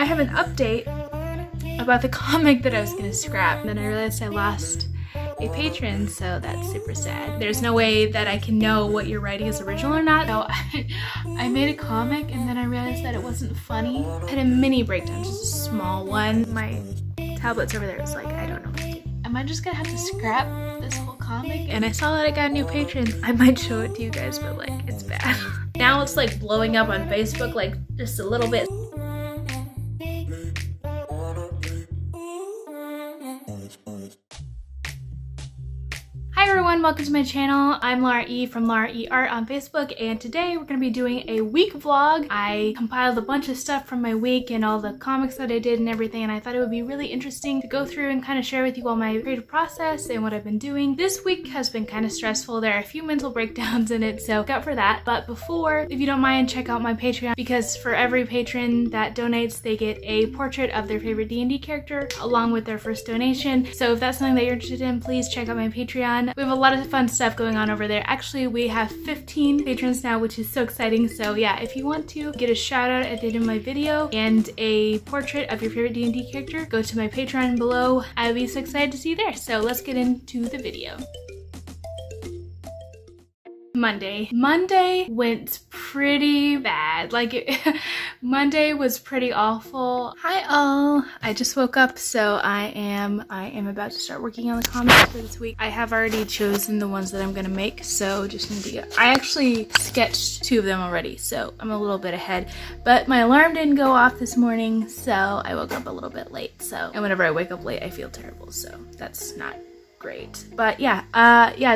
I have an update about the comic that I was gonna scrap, and then I realized I lost a patron, so that's super sad. There's no way that I can know what you're writing is original or not. So I made a comic and then I realized that it wasn't funny. I had a mini breakdown, just a small one. My tablet's over there. It's like, I don't know what to do. Am I just gonna have to scrap this whole comic? And I saw that I got new patrons. I might show it to you guys, but like, it's bad. Now it's like blowing up on Facebook, like just a little bit. Hi everyone, welcome to my channel. I'm Lara E from Lara E Art on Facebook, and today we're going to be doing a week vlog. I compiled a bunch of stuff from my week and all the comics that I did and everything, and I thought it would be really interesting to go through and kind of share with you all my creative process and what I've been doing. This week has been kind of stressful. There are a few mental breakdowns in it, so look out for that. But before, if you don't mind, check out my Patreon, because for every patron that donates, they get a portrait of their favorite D&D character along with their first donation. So if that's something that you're interested in, please check out my Patreon. We have a lot of fun stuff going on over there. Actually, we have 15 patrons now, which is so exciting. So yeah, if you want to get a shout out at the end of my video and a portrait of your favorite D&D character, go to my Patreon below. I'll be so excited to see you there. So let's get into the video. Monday went pretty bad. Monday was pretty awful. Hi all. I just woke up, so I am about to start working on the comics for this week. I have already chosen the ones that I'm gonna make, so just need to get, I actually sketched 2 of them already, so I'm a little bit ahead. But my alarm didn't go off this morning, so I woke up a little bit late. And whenever I wake up late, I feel terrible, so that's not great. But yeah,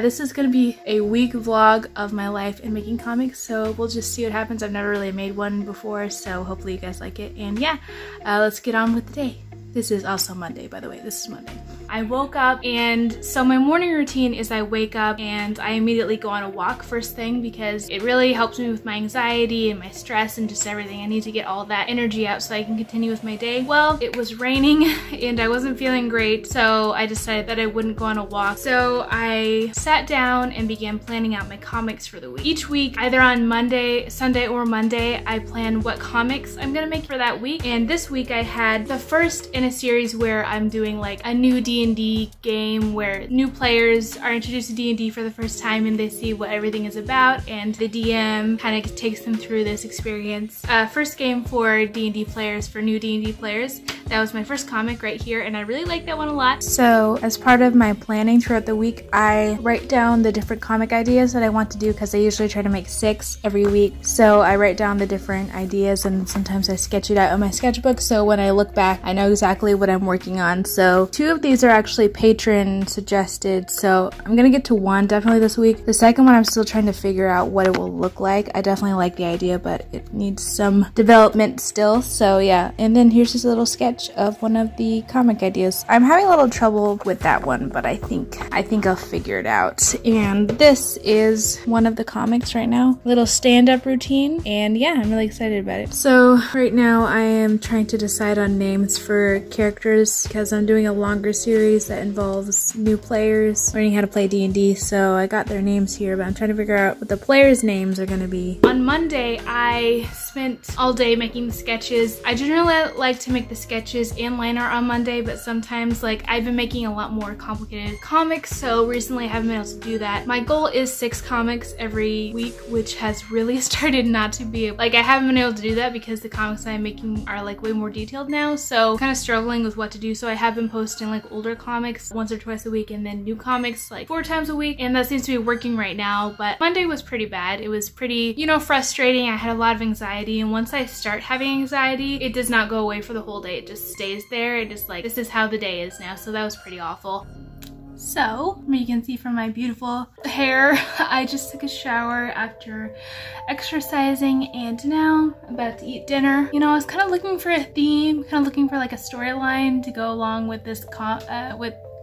this is gonna be a week vlog of my life in making comics, so we'll just see what happens. I've never really made one before, so hopefully you guys like it. And yeah, let's get on with the day. This is also Monday, by the way. This is Monday. I woke up, and so my morning routine is I wake up and I immediately go on a walk first thing, because it really helps me with my anxiety and my stress and just everything. I need to get all that energy out so I can continue with my day. Well, it was raining and I wasn't feeling great, so I decided that I wouldn't go on a walk. So I sat down and began planning out my comics for the week. Each week, either on Monday, Sunday, or Monday, I plan what comics I'm gonna make for that week. And this week I had the first in a series where I'm doing like a new D&D game where new players are introduced to D&D for the first time and they see what everything is about, and the DM kind of takes them through this experience. First game for D&D players, for new D&D players. That was my first comic right here, and I really like that one a lot. So as part of my planning throughout the week, I write down the different comic ideas that I want to do, because I usually try to make 6 every week. So I write down the different ideas, and sometimes I sketch it out on my sketchbook, so when I look back, I know exactly what I'm working on. So 2 of these are actually patron suggested, so I'm gonna get to 1 definitely this week. The second one, I'm still trying to figure out what it will look like. I definitely like the idea, but it needs some development still. So yeah, and then here's just a little sketch of one of the comic ideas. I'm having a little trouble with that one, but I think I'll figure it out. And this is one of the comics right now, little stand-up routine, and yeah, I'm really excited about it. So right now I am trying to decide on names for characters, because I'm doing a longer series that involves new players learning how to play D&D. So I got their names here, but I'm trying to figure out what the players' names are gonna be. On Monday, I spent all day making the sketches. I generally like to make the sketches and line art on Monday, but sometimes I've been making a lot more complicated comics, so recently I haven't been able to do that. My goal is 6 comics every week, which has really started not to be, I haven't been able to do that because the comics I'm making are way more detailed now, so kind of struggling with what to do. So I have been posting older comics once or twice a week, and then new comics 4 times a week, and that seems to be working right now. But Monday was pretty bad. It was pretty, frustrating. I had a lot of anxiety, and once I start having anxiety, it does not go away for the whole day. It just stays there. It just this is how the day is now. So that was pretty awful. So, you can see from my beautiful hair, I just took a shower after exercising, and now I'm about to eat dinner. I was kind of looking for a theme, kind of looking for a storyline to go along with this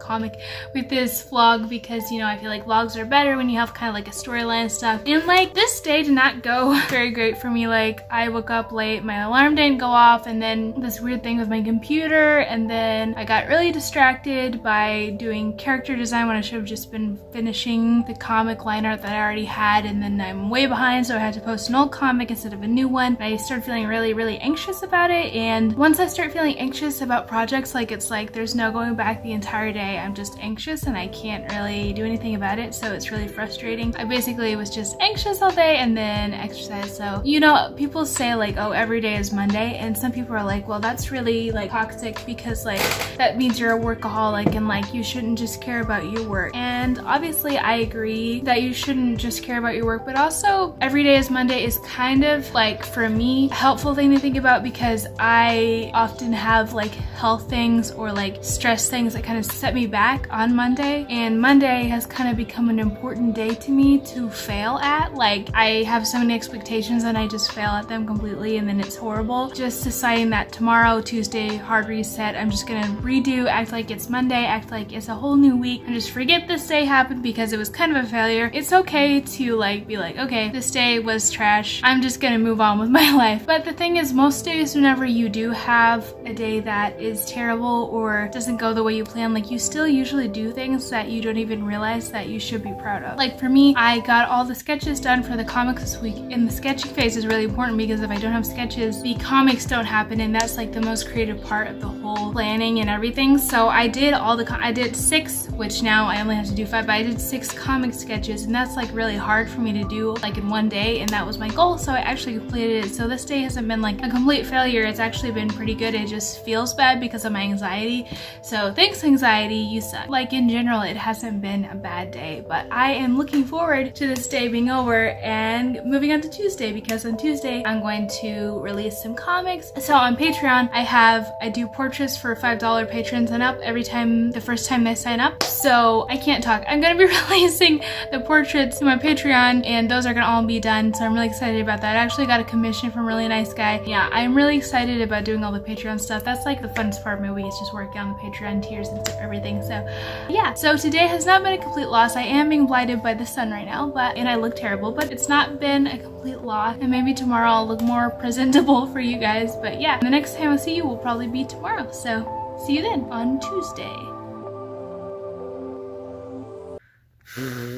comic with this vlog because, you know, I feel like vlogs are better when you have kind of like a storyline and stuff. And like this day did not go very great for me. Like I woke up late, my alarm didn't go off, and then this weird thing with my computer, and then I got really distracted by doing character design when I should have just been finishing the comic line art that I already had, and then I'm way behind, so I had to post an old comic instead of a new one. And I started feeling really anxious about it, and once I start feeling anxious about projects, like it's like there's no going back the entire day. I'm just anxious and I can't really do anything about it, so it's really frustrating. I basically was just anxious all day and then exercise. So, you know, people say like, oh, every day is Monday, and some people are like, well, that's really like toxic because like that means you're a workaholic and like you shouldn't just care about your work. And obviously I agree that you shouldn't just care about your work, but also every day is Monday is kind of like, for me, a helpful thing to think about because I often have like health things or like stress things that kind of set me back on Monday, and Monday has kind of become an important day to me to fail at. Like I have so many expectations and I just fail at them completely, and then it's horrible. Just deciding that tomorrow, Tuesday, hard reset, I'm just gonna redo, act like it's Monday, act like it's a whole new week, and just forget this day happened because it was kind of a failure. It's okay to like be like, okay, this day was trash, I'm just gonna move on with my life. But the thing is, most days whenever you do have a day that is terrible or doesn't go the way you plan, like you still usually do things that you don't even realize that you should be proud of. Like for me, I got all the sketches done for the comics this week, and the sketching phase is really important because if I don't have sketches, the comics don't happen, and that's like the most creative part of the whole planning and everything. So I did I did 6, which now I only have to do 5, but I did 6 comic sketches, and that's like really hard for me to do like in one day, and that was my goal, so I actually completed it. So this day hasn't been like a complete failure, it's actually been pretty good. It just feels bad because of my anxiety. So thanks anxiety, you suck. Like in general, it hasn't been a bad day, but I am looking forward to this day being over and moving on to Tuesday, because on Tuesday I'm going to release some comics. So on Patreon, I do portraits for $5 patrons and up every time, the first time they sign up. So I can't talk. I'm gonna be releasing the portraits to my Patreon, and those are gonna all be done. So I'm really excited about that. I actually got a commission from a really nice guy. Yeah, I'm really excited about doing all the Patreon stuff. That's like the funnest part of my week, is just working on the Patreon tiers and everything. So yeah, so today has not been a complete loss. I am being blinded by the sun right now, and I look terrible, but it's not been a complete loss. And maybe tomorrow I'll look more presentable for you guys. But yeah, the next time I see you will probably be tomorrow. So see you then on Tuesday.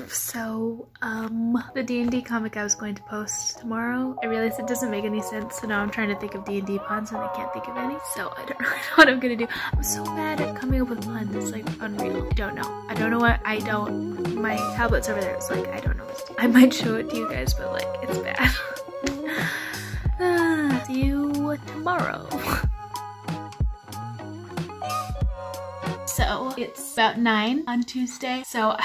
So, the D&D comic I was going to post tomorrow, I realized it doesn't make any sense, so now I'm trying to think of D&D puns and I can't think of any, so I don't really know what I'm gonna do. I'm so bad at coming up with puns, it's like unreal. I don't know what, my tablet's over there, it's like, I don't know what to do. I might show it to you guys, but like, it's bad. See you tomorrow. So it's about 9 on Tuesday. So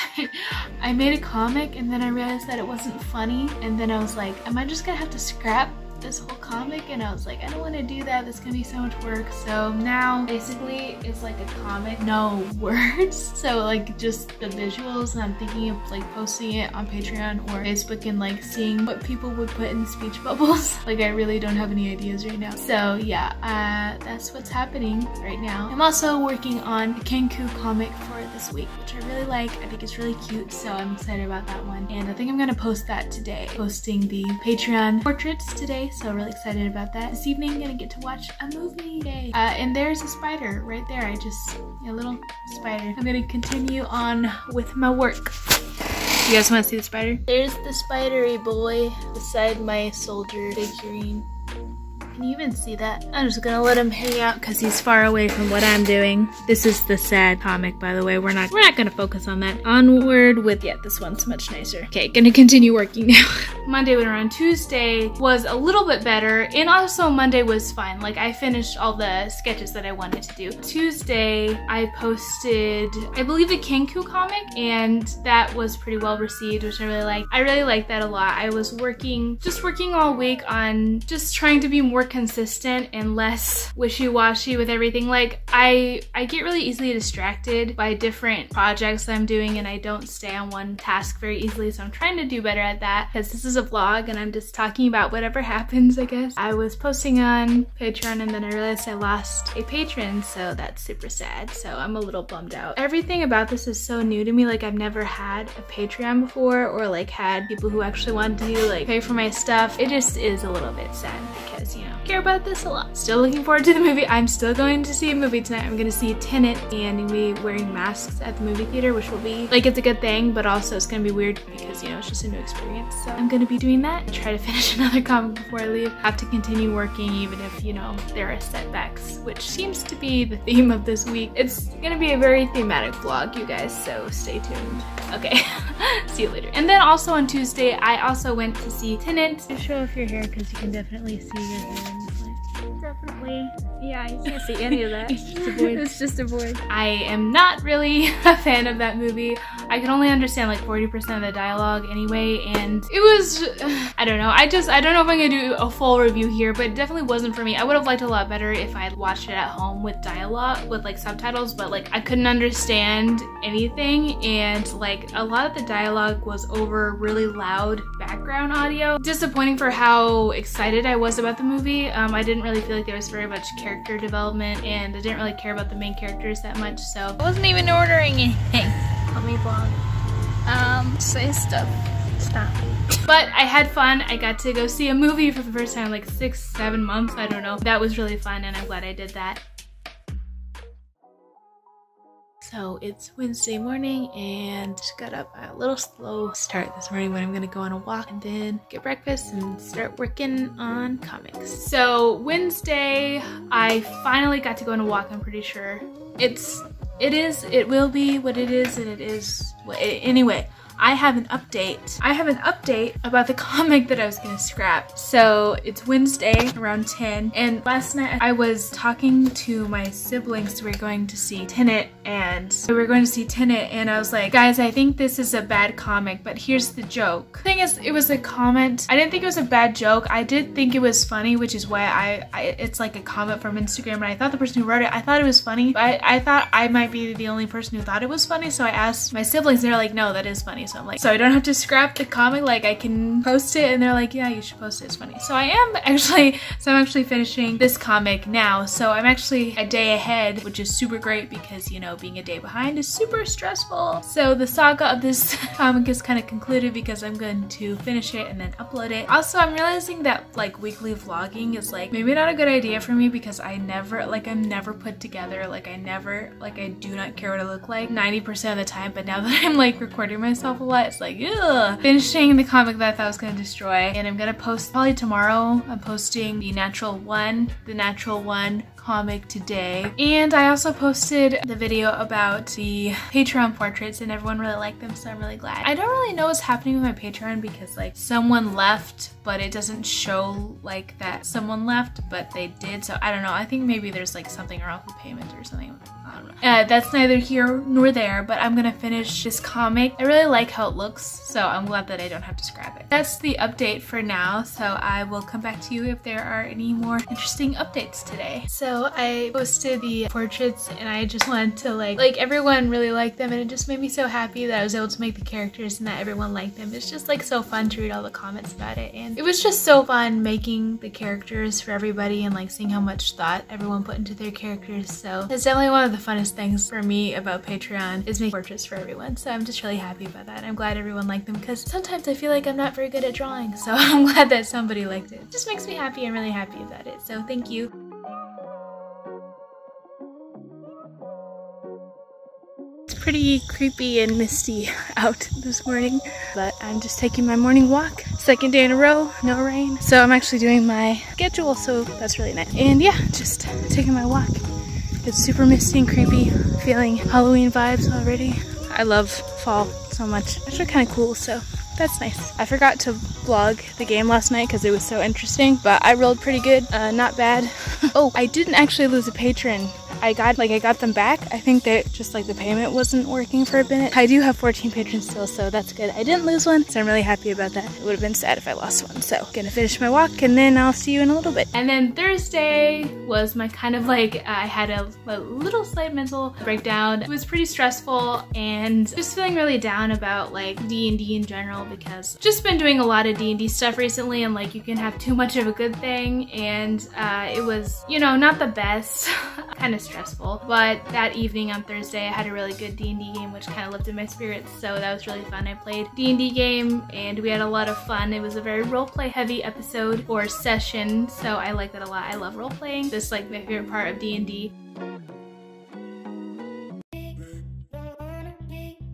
I made a comic, and then I realized that it wasn't funny, and then I was like, am I just gonna have to scrap this whole comic? And I was like, I don't want to do that, that's gonna be so much work. So now basically it's like a comic, no words, so like just the visuals, and I'm thinking of like posting it on Patreon or Facebook and like seeing what people would put in the speech bubbles. Like I really don't have any ideas right now. So yeah, that's what's happening right now. I'm also working on a Kenku comic for this week, which I really like. I think it's really cute, so I'm excited about that one, and I think I'm gonna post that today, posting the Patreon portraits today. So really excited about that. This evening I'm gonna get to watch a movie. Yay. And there's a spider right there. A little spider. I'm gonna continue on with my work. You guys wanna see the spider? There's the spidery boy beside my soldier figurine. Can you even see that? I'm just gonna let him hang out because he's far away from what I'm doing. This is the sad comic, by the way. We're not gonna focus on that. Onward with, yeah, this one's much nicer. Okay, gonna continue working now. Monday went around. Tuesday was a little bit better, and also Monday was fine. Like I finished all the sketches that I wanted to do. Tuesday, I posted, I believe, the Kenku comic, and that was pretty well received, which I really liked. I really liked that a lot. I was working all week on just trying to be more more consistent and less wishy-washy with everything. Like I get really easily distracted by different projects that I'm doing, and I don't stay on one task very easily, so I'm trying to do better at that because this is a vlog and I'm just talking about whatever happens, I guess. I was posting on Patreon and then I realized I lost a patron, so that's super sad. So I'm a little bummed out. Everything about this is so new to me. Like I've never had a Patreon before, or like had people who actually wanted to like pay for my stuff. It just is a little bit sad because, you know, I care about this a lot. Still looking forward to the movie. I'm still going to see a movie tonight. I'm gonna see Tenet, and I'm gonna be wearing masks at the movie theater, which will be like, it's a good thing, but also it's gonna be weird because, you know, it's just a new experience. So I'm gonna be doing that. Try to finish another comic before I leave. Have to continue working even if, you know, there are setbacks, which seems to be the theme of this week. It's gonna be a very thematic vlog, you guys, so stay tuned. Okay, see you later. And then also on Tuesday, I also went to see Tenet. Show off your hair because you can definitely see your hair in this light. Definitely. Yeah, you can't see any of that. It's just a void. It's just a void. I am not really a fan of that movie. I can only understand like 40% of the dialogue anyway, and it was, I don't know. I don't know if I'm gonna do a full review here, but it definitely wasn't for me. I would have liked a lot better if I had watched it at home with dialogue, with like subtitles, but like I couldn't understand anything, and like a lot of the dialogue was over really loud background audio. Disappointing for how excited I was about the movie. I didn't really feel like there was very much character development, and I didn't really care about the main characters that much, so I wasn't even ordering anything. Let me vlog. Say stuff. Stop. But I had fun. I got to go see a movie for the first time in like 6-7 months. I don't know. That was really fun, and I'm glad I did that. So it's Wednesday morning and just got up a little slow start this morning, when I'm gonna go on a walk and then get breakfast and start working on comics. So Wednesday, I finally got to go on a walk. I'm pretty sure it will be what it is, and it is what anyway. I have an update. I have an update about the comic that I was gonna scrap. So it's Wednesday around 10, and last night I was talking to my siblings. We were going to see Tenet, and I was like, guys, I think this is a bad comic, but here's the joke. The thing is, it was a comment. I didn't think it was a bad joke. I did think it was funny, which is why it's like a comment from Instagram, and I thought the person who wrote it, I thought it was funny, but I thought I might be the only person who thought it was funny, so I asked my siblings, and they're like, no, that is funny. So I'm like, so I don't have to scrap the comic, like I can post it, and they're like, yeah, you should post it, it's funny. So I'm actually finishing this comic now, so I'm actually a day ahead, which is super great because, you know, being a day behind is super stressful. So the saga of this comic is kind of concluded because I'm going to finish it and then upload it. Also, I'm realizing that like weekly vlogging is like maybe not a good idea for me because I'm never put together. I do not care what I look like 90% of the time, but now that I'm like recording myself a lot, it's like, ugh. Finishing the comic that I thought I was gonna destroy, and I'm gonna post probably tomorrow. I'm posting the Natural One comic today, and I also posted the video about the Patreon portraits, and everyone really liked them, so I'm really glad. I don't really know what's happening with my Patreon because like someone left, but it doesn't show like that someone left, but they did, so I don't know. I think maybe there's like something wrong with payment or something. I don't know. That's neither here nor there, but I'm gonna finish this comic. I really like how it looks, so I'm glad that I don't have to scrap it. That's the update for now, so I will come back to you if there are any more interesting updates today. So I posted the portraits, and I just wanted to like everyone really liked them, and it just made me so happy that I was able to make the characters and that everyone liked them. It's just like so fun to read all the comments about it, and it was just so fun making the characters for everybody and like seeing how much thought everyone put into their characters. So it's definitely one of the funnest things for me about Patreon is making portraits for everyone. So I'm just really happy about that. I'm glad everyone liked them because sometimes I feel like I'm not very good at drawing, so I'm glad that somebody liked it. It just makes me happy. I'm really happy about it, so thank you. It's pretty creepy and misty out this morning, but I'm just taking my morning walk. Second day in a row, no rain. So I'm actually doing my schedule, so that's really nice. And yeah, just taking my walk. It's super misty and creepy, feeling Halloween vibes already. I love fall so much. It's actually kind of cool, so that's nice. I forgot to vlog the game last night because it was so interesting, but I rolled pretty good, not bad. Oh, I didn't actually lose a patron. I got them back. I think that just like the payment wasn't working for a minute. I do have 14 patrons still, so that's good. I didn't lose one, so I'm really happy about that. It would have been sad if I lost one. So gonna finish my walk and then I'll see you in a little bit. And then Thursday was my kind of like, I had a little slight mental breakdown. It was pretty stressful and just feeling really down about like D&D in general, because just been doing a lot of D&D stuff recently, and like you can have too much of a good thing, and it was, you know, not the best. Kind of stressful. But that evening on Thursday I had a really good D&D game which kind of lifted my spirits, so that was really fun. I played D&D game and we had a lot of fun. It was a very roleplay heavy episode or session, so I like that a lot. I love roleplaying. This is like my favorite part of D&D.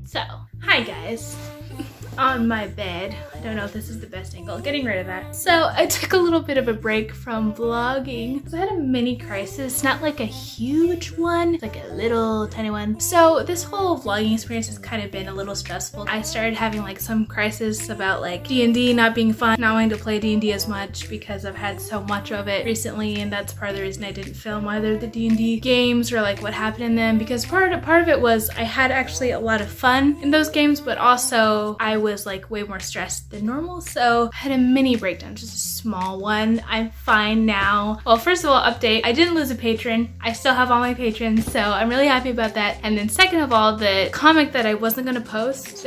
So, hi guys. On my bed. I don't know if this is the best angle. Getting rid of that. So I took a little bit of a break from vlogging. So I had a mini crisis, not like a huge one, like a little tiny one. So this whole vlogging experience has kind of been a little stressful. I started having like some crisis about like D&D not being fun, not wanting to play D&D as much because I've had so much of it recently, and that's part of the reason I didn't film either the D&D games or like what happened in them, because part of it was I had actually a lot of fun in those games, but also I was like way more stressed than normal, so I had a mini breakdown, just a small one. I'm fine now. Well, first of all, update, I didn't lose a patron. I still have all my patrons, so I'm really happy about that. And then second of all, the comic that I wasn't gonna post because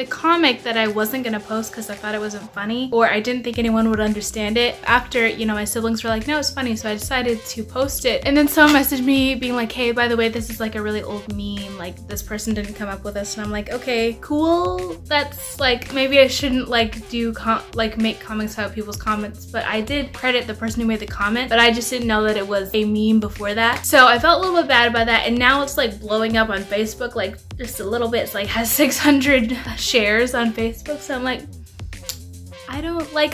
I thought it wasn't funny, or I didn't think anyone would understand it. After, you know, my siblings were like, no, it's funny, so I decided to post it. And then someone messaged me being like, hey, by the way, this is like a really old meme, like this person didn't come up with this. And I'm like, okay, cool. That's like, maybe I shouldn't like make comments about people's comments, but I did credit the person who made the comment, but I just didn't know that it was a meme before that. So I felt a little bit bad about that, and now it's like blowing up on Facebook, like just a little bit. It's like has 600 shares on Facebook, so I'm like,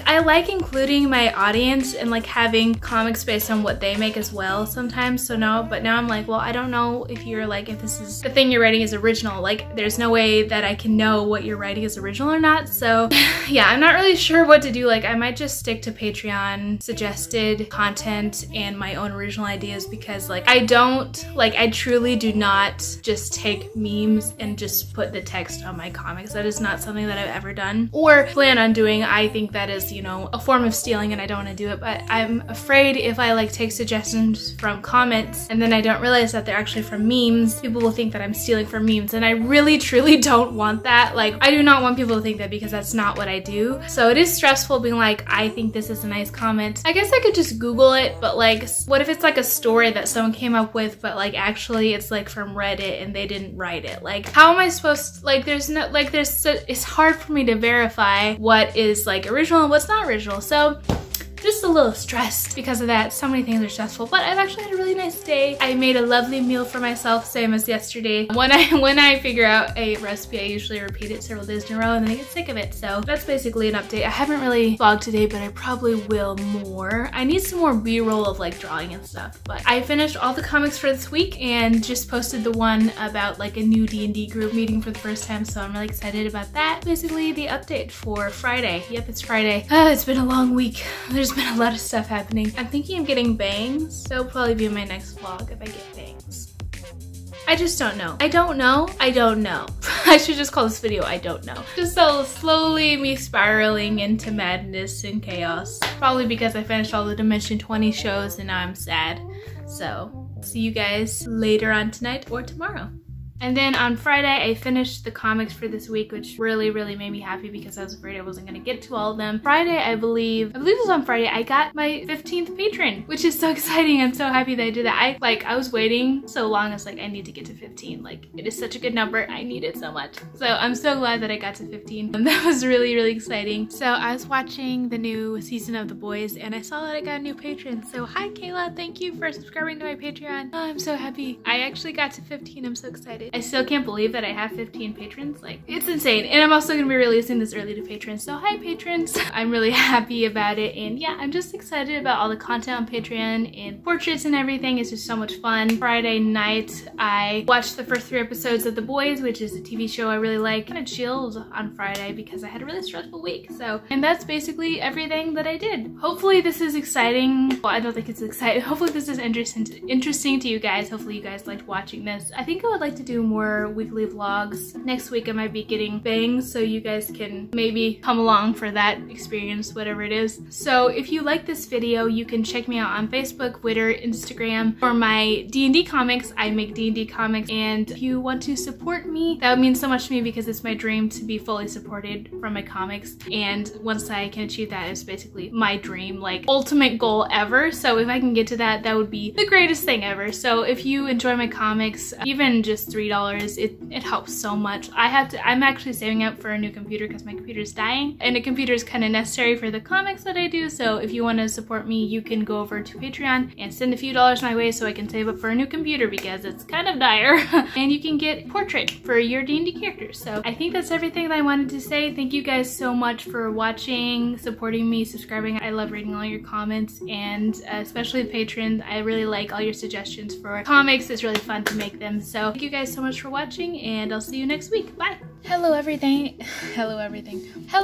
I like including my audience and like having comics based on what they make as well sometimes, so no, but now I'm like, well, I don't know if you're like, if this is the thing you're writing is original, like there's no way that I can know what you're writing is original or not. So yeah, I'm not really sure what to do. Like I might just stick to Patreon suggested content and my own original ideas, because like I truly do not just take memes and just put the text on my comics. That is not something that I've ever done or plan on doing. I think that is, you know, a form of stealing and I don't want to do it, but I'm afraid if I like take suggestions from comments and then I don't realize that they're actually from memes, people will think that I'm stealing from memes, and I really truly don't want that. Like I do not want people to think that, because that's not what I do. So it is stressful being like, I think this is a nice comment. I guess I could just Google it, but like what if it's like a story that someone came up with, but like actually it's like from Reddit and they didn't write it? Like how am I supposed to, like it's hard for me to verify what is like original and what's not original. So just a little stressed because of that. So many things are stressful, but I've actually had a really nice day. I made a lovely meal for myself, same as yesterday. When I figure out a recipe, I usually repeat it several days in a row and then I get sick of it. So that's basically an update. I haven't really vlogged today, but I probably will more. I need some more b-roll of like drawing and stuff, but I finished all the comics for this week and just posted the one about like a new D&D group meeting for the first time, so I'm really excited about that. Basically the update for Friday. Yep, it's Friday. It's been a long week. There's been a lot of stuff happening. I'm thinking of getting bangs. That'll probably be my next vlog if I get bangs. I just don't know. I don't know. I should just call this video I don't know. Just so slowly me spiraling into madness and chaos. Probably because I finished all the Dimension 20 shows and now I'm sad. So see you guys later on tonight or tomorrow. And then on Friday, I finished the comics for this week, which really, really made me happy because I was afraid I wasn't gonna get to all of them. Friday, I believe it was on Friday, I got my 15th patron, which is so exciting. I'm so happy that I did that. I was waiting so long. I was like, I need to get to 15. Like, it is such a good number. I need it so much. So I'm so glad that I got to 15. And that was really, really exciting. So I was watching the new season of The Boys and I saw that I got a new patron. So hi, Kayla. Thank you for subscribing to my Patreon. Oh, I'm so happy. I actually got to 15. I'm so excited. I still can't believe that I have 15 patrons. Like, it's insane. And I'm also gonna be releasing this early to patrons. So hi patrons. I'm really happy about it. And yeah, I'm just excited about all the content on Patreon and portraits and everything. It's just so much fun. Friday night, I watched the first 3 episodes of The Boys, which is a TV show I really like. Kind of chilled on Friday because I had a really stressful week. So, and that's basically everything that I did. Hopefully this is exciting. Well, I don't think it's exciting. Hopefully this is interesting to you guys. Hopefully you guys liked watching this. I think I would like to do more weekly vlogs. Next week I might be getting bangs, so you guys can maybe come along for that experience, whatever it is. So if you like this video, you can check me out on Facebook, Twitter, Instagram for my D&D comics. I make D&D comics, and if you want to support me, that would mean so much to me because it's my dream to be fully supported from my comics. And once I can achieve that, it's basically my dream, like ultimate goal ever. So if I can get to that, that would be the greatest thing ever. So if you enjoy my comics, even just $3, it helps so much. I'm actually saving up for a new computer because my computer is dying, and a computer is kind of necessary for the comics that I do. So if you want to support me, you can go over to Patreon and send a few dollars my way so I can save up for a new computer because it's kind of dire. And you can get portrait for your D&D characters. So I think that's everything that I wanted to say. Thank you guys so much for watching, supporting me, subscribing. I love reading all your comments, and especially the patrons. I really like all your suggestions for comics. It's really fun to make them. So thank you guys so much for watching, and I'll see you next week. Bye. Hello everything. Hello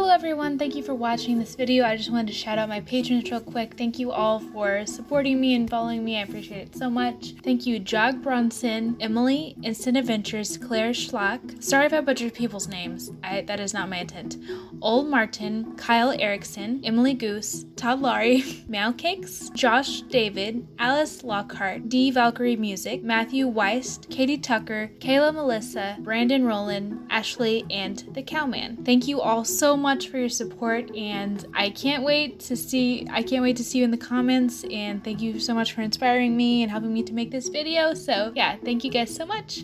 everyone. Thank you for watching this video. I just wanted to shout out my patrons real quick. Thank you all for supporting me and following me. I appreciate it so much. Thank you Jog Bronson, Emily, Instant Adventures, Claire Schlock. Sorry if I butchered people's names. That is not my intent. Old Martin, Kyle Erickson, Emily Goose, Todd Laurie, Meow Cakes, Josh David, Alice Lockhart, D Valkyrie Music, Matthew Weist, Katie Tucker, Kayla Melissa, Brandon Rowland, Ashley, and the Cowman. Thank you all so much for your support, and I can't wait to see you in the comments, and thank you so much for inspiring me and helping me to make this video. So yeah, thank you guys so much.